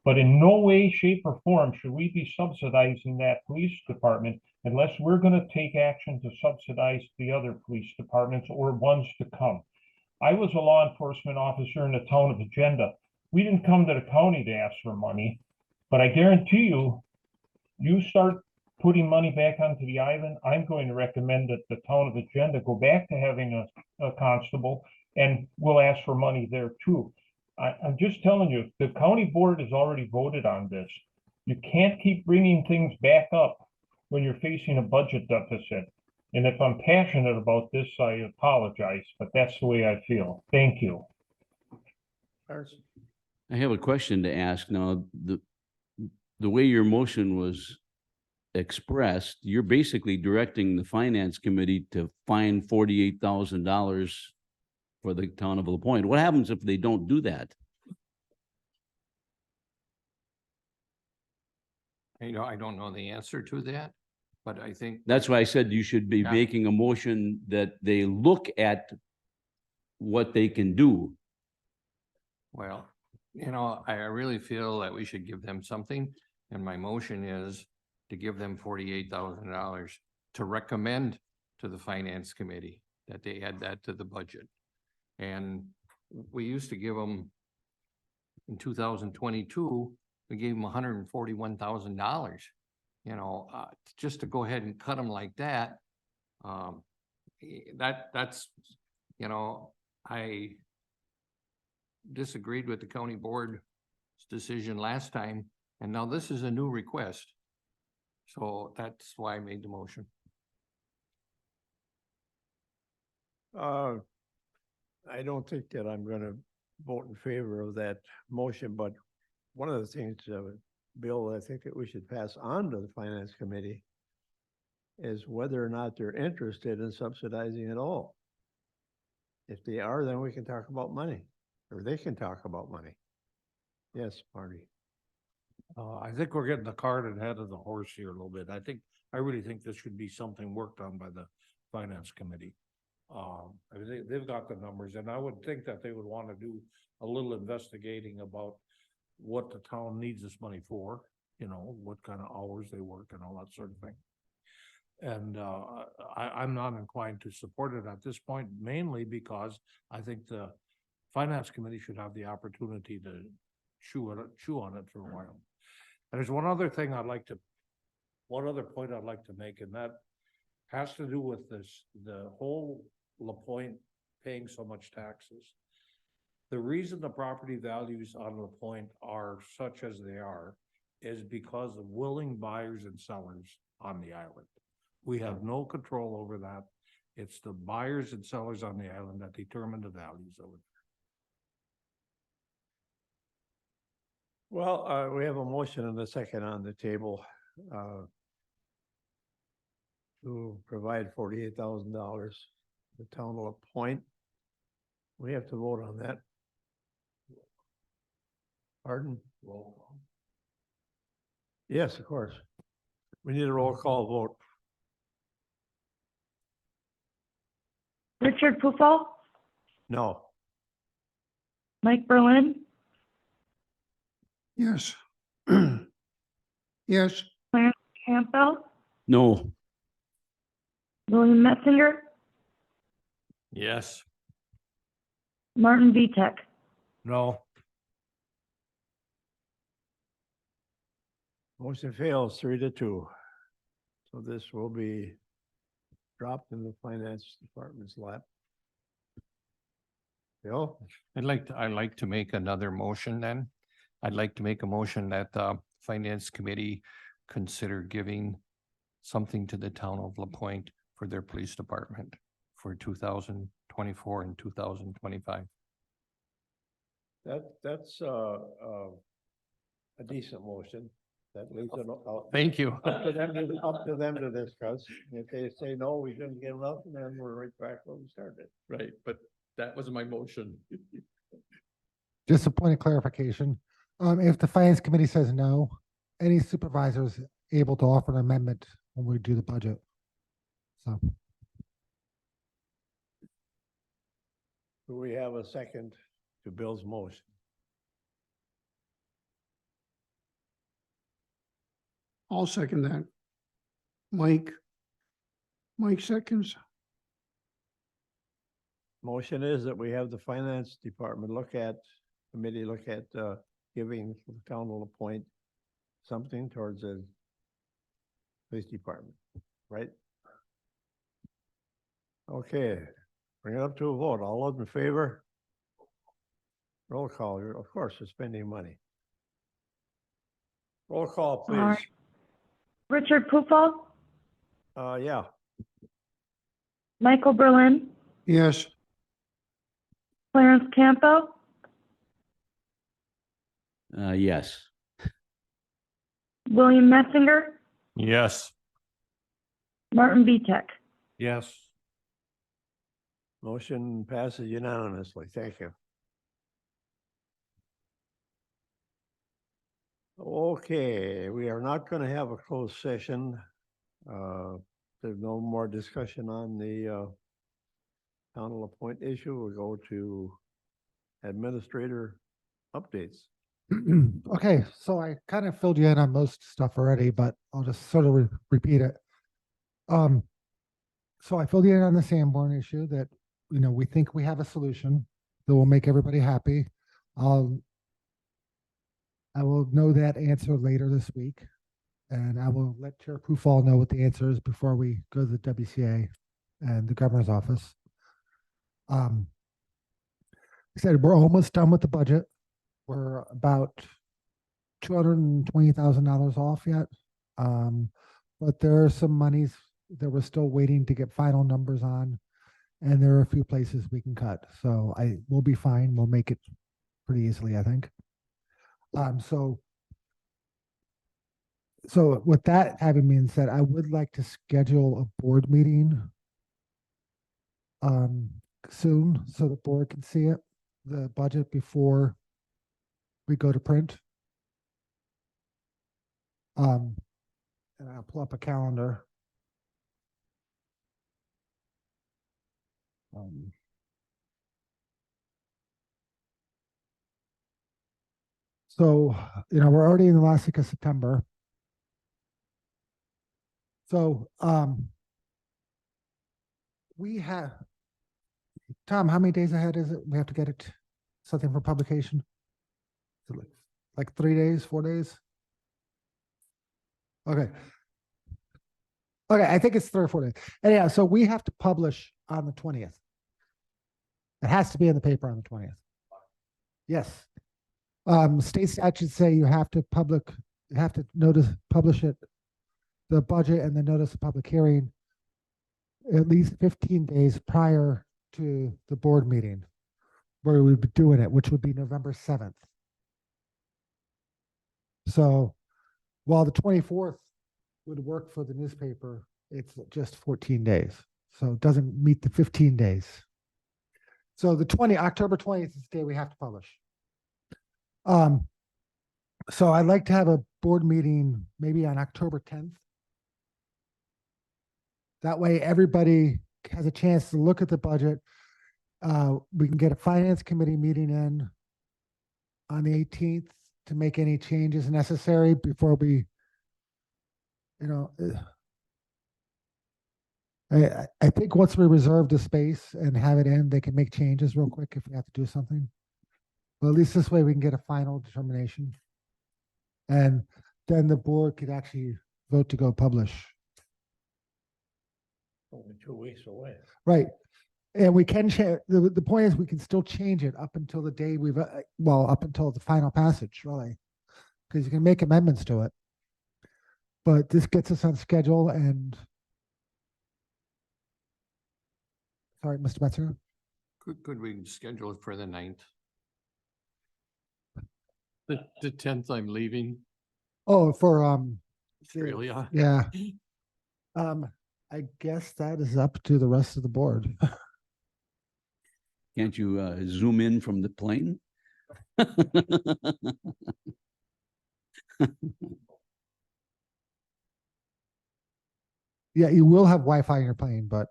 But in no way, shape, or form should we be subsidizing that police department unless we're gonna take action to subsidize the other police departments or ones to come. I was a law enforcement officer in the town of Agenda. We didn't come to the county to ask for money, but I guarantee you, you start putting money back onto the island, I'm going to recommend that the town of Agenda go back to having a constable, and we'll ask for money there too. I'm just telling you, the county board has already voted on this. You can't keep bringing things back up when you're facing a budget deficit. And if I'm passionate about this, I apologize, but that's the way I feel. Thank you. Clarence? I have a question to ask now. The way your motion was expressed, you're basically directing the finance committee to fine $48,000 for the town of LaPointe. What happens if they don't do that? You know, I don't know the answer to that, but I think. That's why I said you should be Yeah. making a motion that they look at what they can do. Well, you know, I really feel that we should give them something, and my motion is to give them $48,000 to recommend to the finance committee that they add that to the budget. And we used to give them, in 2022, we gave them $141,000. You know, just to go ahead and cut them like that, that's, you know, I disagreed with the county board's decision last time, and now this is a new request. So that's why I made the motion. I don't think that I'm gonna vote in favor of that motion, but one of the things, Bill, I think that we should pass on to the finance committee is whether or not they're interested in subsidizing at all. If they are, then we can talk about money, or they can talk about money. Yes, Marty. I think we're getting the cart ahead of the horse here a little bit. I really think this should be something worked on by the finance committee. I mean, they've got the numbers, and I would think that they would want to do a little investigating about what the town needs this money for, you know, what kind of hours they work and all that sort of thing. And I'm not inclined to support it at this point, mainly because I think the finance committee should have the opportunity to chew on it for a while. And there's one other point I'd like to make, and that has to do with the whole LaPointe paying so much taxes. The reason the property values on LaPointe are such as they are is because of willing buyers and sellers on the island. We have no control over that. It's the buyers and sellers on the island that determine the values of it. Well, we have a motion and a second on the table to provide $48,000 to the town of LaPointe. We have to vote on that. Pardon? Roll call. Yes, of course. We need a roll call vote. Richard Pufall, No. Mike Berlin, Yes. Yes. Campbell, No, William Metzinger, Yes. Martin Vitek. No, Motion fails 3-2. So this will be dropped in the finance department's lap. Bill? I'd like to make another motion then. I'd like to make a motion that the finance committee consider giving something to the town of LaPointe for their police department for 2024 and 2025. That's a decent motion. That leaves it out. Thank you. Up to them to discuss. If they say, no, we shouldn't give nothing, then we're right back where we started. Right, but that was my motion. Just a point of clarification. If the finance committee says no, any supervisor is able to offer an amendment when we do the budget. So, Do we have a second to Bill's motion? I'll second that. Mike seconds. Motion is that we have the finance department committee look at giving the town will appoint something towards the police department, right? Okay, bring it up to a vote. All those in favor? Roll call, of course, you're spending money. Roll call, please. Alright. Richard Pufall, Yeah, Michael Berlin, Yes, Clarence Campo, Yes. William Metzinger, Yes. Martin Vitek. Yes. motion passes unanimously. Thank you. Okay, we are not going to have a closed session. There's no more discussion on the town will appoint issue. We'll go to administrator updates. okay, so I kind of filled you in on most stuff already, but I'll just sort of repeat it. So I filled you in on the Sanborn issue that, we think we have a solution that will make everybody happy. I will know that answer later this week, and I will let Chair Pufall know what the answer is before we go to the WCA and the governor's office. Like I said, we're almost done with the budget. We're about $220,000 off yet. But there are some monies that we're still waiting to get final numbers on, and there are a few places we can cut. So we'll be fine. We'll make it pretty easily, I think. So with that having been said, I would like to schedule a board meeting soon so the board can see it, the budget, before we go to print. And I'll pull up a calendar. So, we're already in the last week of September. So, we have, Tom, how many days ahead is it? We have to get it, something for publication? Is it like 3 days, 4 days? Okay. Okay, I think it's 3 or 4 days. Anyhow, so we have to publish on the 20th. It has to be in the paper on the 20th. Yes. State statutes say you have to publish it, the budget and the notice of public hearing at least 15 days prior to the board meeting where we would be doing it, which would be November 7th. So while the 24th would work for the newspaper, it's just 14 days. So it doesn't meet the 15 days. So October 20th is the day we have to publish. So I'd like to have a board meeting maybe on October 10th. That way everybody has a chance to look at the budget. We can get a finance committee meeting in on the 18th to make any changes necessary before we, I think once we reserve the space and have it in, they can make changes real quick if we have to do something. But at least this way we can get a final determination. And then the board could actually vote to go publish. Only 2 weeks away. Right. And we can change, the point is we can still change it up until the day up until the final passage, really. Because you can make amendments to it. But this gets us on schedule, and Sorry, Mr. Metzer. Could we schedule it for the 9th? The 10th I'm leaving Oh, for, Australia. yeah. I guess that is up to the rest of the board. Can't you zoom in from the plane? Yeah, you will have Wi-Fi in your plane, but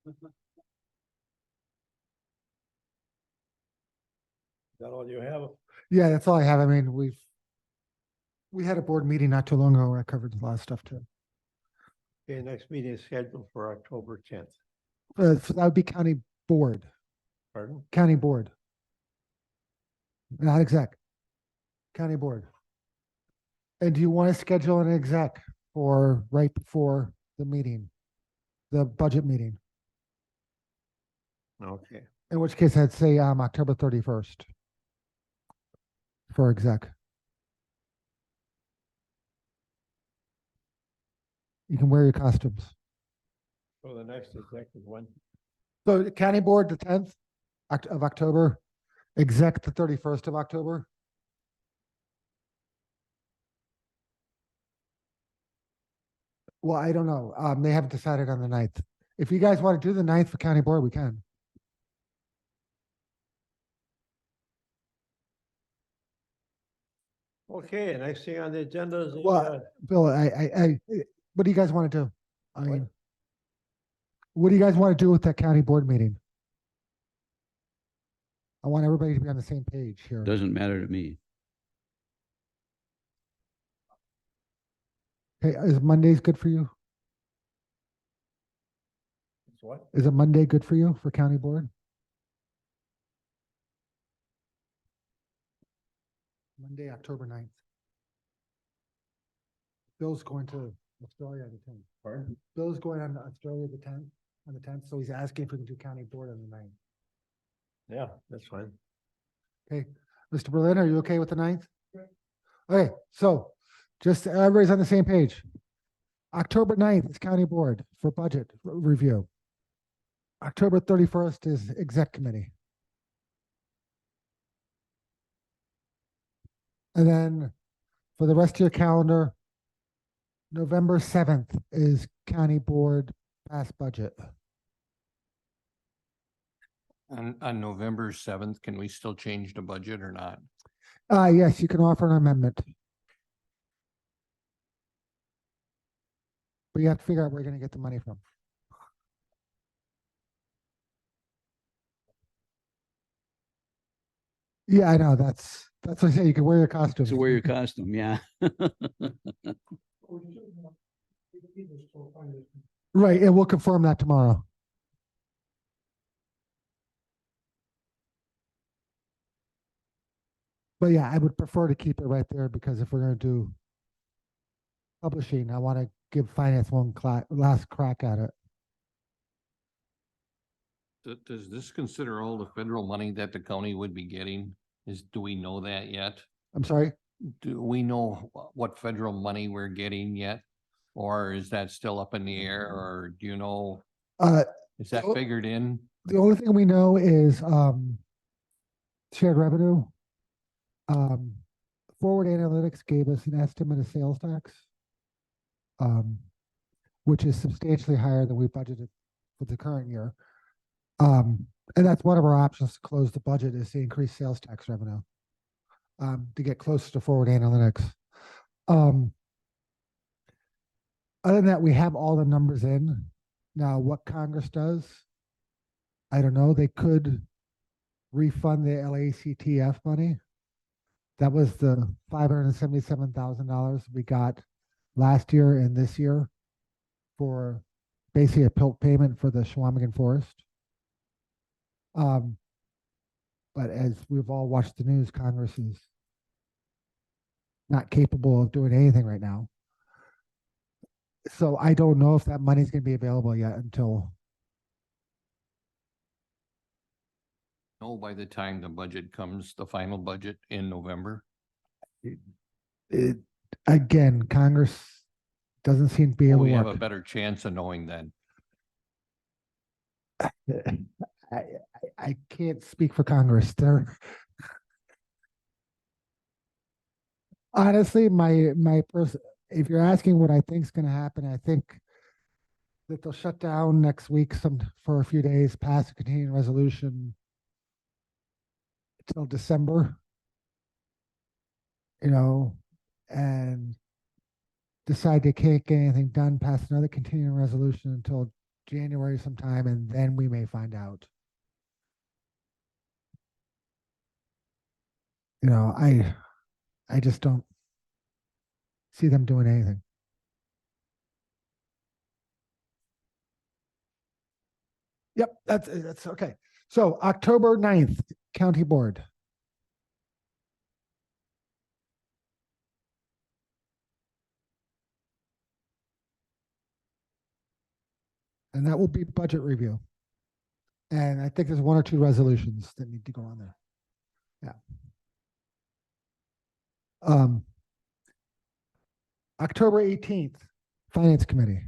Is that all you have? yeah, that's all I have. I mean, we had a board meeting not too long ago where I covered a lot of stuff too. Okay, next meeting is scheduled for October 10th. So that would be county board, Pardon? county board. Not exec. County board. And do you want to schedule an exec for right before the meeting? The budget meeting, Okay. in which case I'd say October 31st. For exec. You can wear your costumes. So the next executive one. So the county board, the 10th of October, exec the 31st of October. Well, I don't know. They haven't decided on the 9th. If you guys want to do the 9th for county board, we can. Okay, next thing on the agenda is the, Well, Bill, what do you guys want to do? I What? mean, what do you guys want to do with that county board meeting? I want everybody to be on the same page here. Doesn't matter to me. Okay, is Mondays good for you? it's what? Is a Monday good for you for county board? Monday, October 9th. Bill's going to Australia the 10th. Pardon? Bill's going on to Australia the 10th, on the 10th, so he's asking if we can do county board on the 9th. Yeah, that's fine. Okay, Mr. Berlin, are you okay with the 9th? Okay, so just so everybody's on the same page. October 9th is county board for budget review. October 31st is exec committee. And then for the rest of your calendar, November 7th is county board pass budget. On November 7th, can we still change the budget or not? Yes, you can offer an amendment. But you have to figure out where you're gonna get the money from. Yeah, I know, that's what I say, you can wear your costume. So wear your costume, yeah. Right, and we'll confirm that tomorrow. But yeah, I would prefer to keep it right there because if we're gonna do publishing, I want to give finance one last crack at it. Does this consider all the federal money that the county would be getting? Do we know that yet? I'm sorry? Do we know what federal money we're getting yet? Or is that still up in the air, or do you know, is that so- figured in? The only thing we know is shared revenue. Forward Analytics gave us an estimate of sales tax, which is substantially higher than we budgeted for the current year. And that's one of our options to close the budget is to increase sales tax revenue to get closer to Forward Analytics. Other than that, we have all the numbers in. Now, what Congress does, I don't know. They could refund the LACTF money. That was the $577,000 we got last year and this year for basically a PILT payment for the Chequamegon Forest. But as we've all watched the news, Congress is not capable of doing anything right now. So I don't know if that money's going to be available yet until. No, by the time the budget comes, the final budget in November? Again, Congress doesn't seem to be able We to have a work. better chance of knowing then. I can't speak for Congress. They're honestly, if you're asking what I think is gonna happen, I think that they'll shut down next week for a few days, pass a continuing resolution till December. And decide they can't get anything done, pass another continuing resolution until January sometime, and then we may find out. I just don't see them doing anything. Yep, that's okay. So October 9th, County Board. And that will be budget review. And I think there's one or two resolutions that need to go on there. Yeah. October 18th, Finance Committee.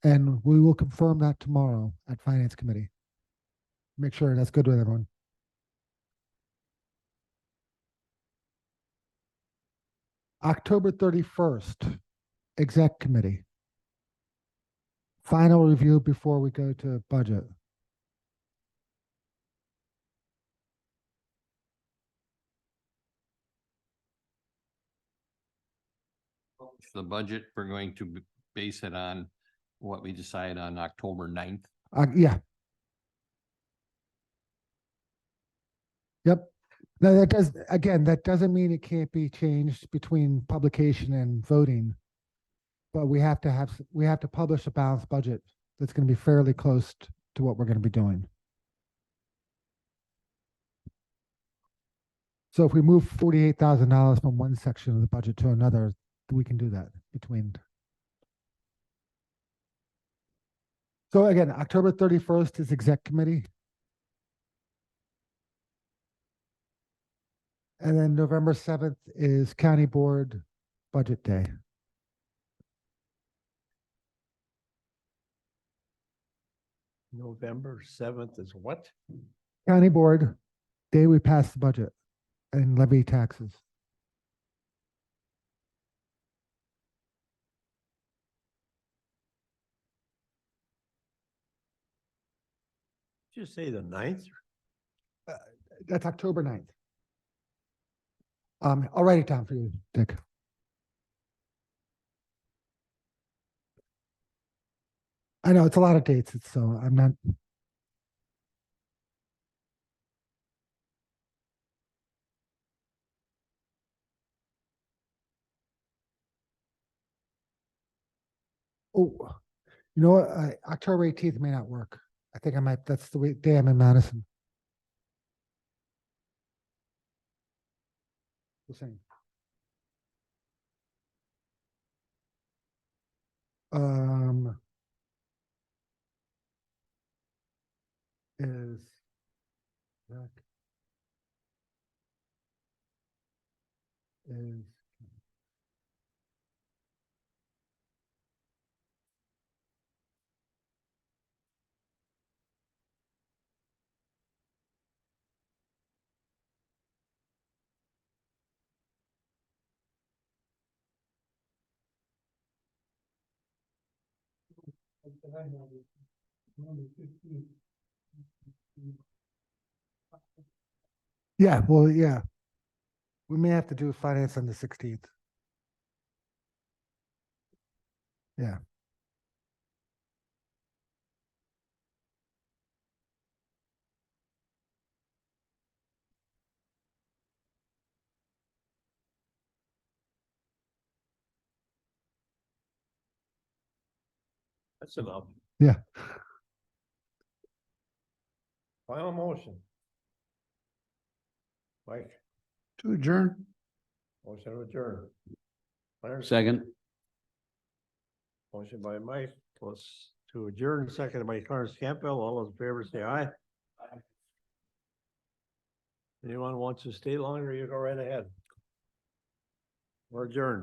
And we will confirm that tomorrow at Finance Committee. Make sure that's good with everyone. October 31st, Exec Committee. Final review before we go to budget. The budget, we're going to base it on what we decide on October 9th. Yeah. Yep. No, that doesn't mean it can't be changed between publication and voting. But we have to publish a balanced budget that's going to be fairly close to what we're going to be doing. So if we move $48,000 from one section of the budget to another, we can do that between. So again, October 31st is Exec Committee. And then November 7th is County Board Budget Day. November 7th is what? County Board, day we pass the budget and levy taxes. Did you say the 9th? That's October 9th. I'll write it down for you, Dick. I know it's a lot of dates, so I'm not. Oh, you know what? October 18th may not work. I think I might, that's the day I'm in Madison. We'll see. Is rec is yeah, well, yeah. We may have to do finance on the 16th. Yeah. That's enough. Yeah. Final motion. Mike, To adjourn. motion to adjourn. Clarence, Second. motion by Mike, plus to adjourn, seconded by Clarence Campbell. All those in favor say aye. Anyone wants to stay longer, you go right ahead. We're adjourned.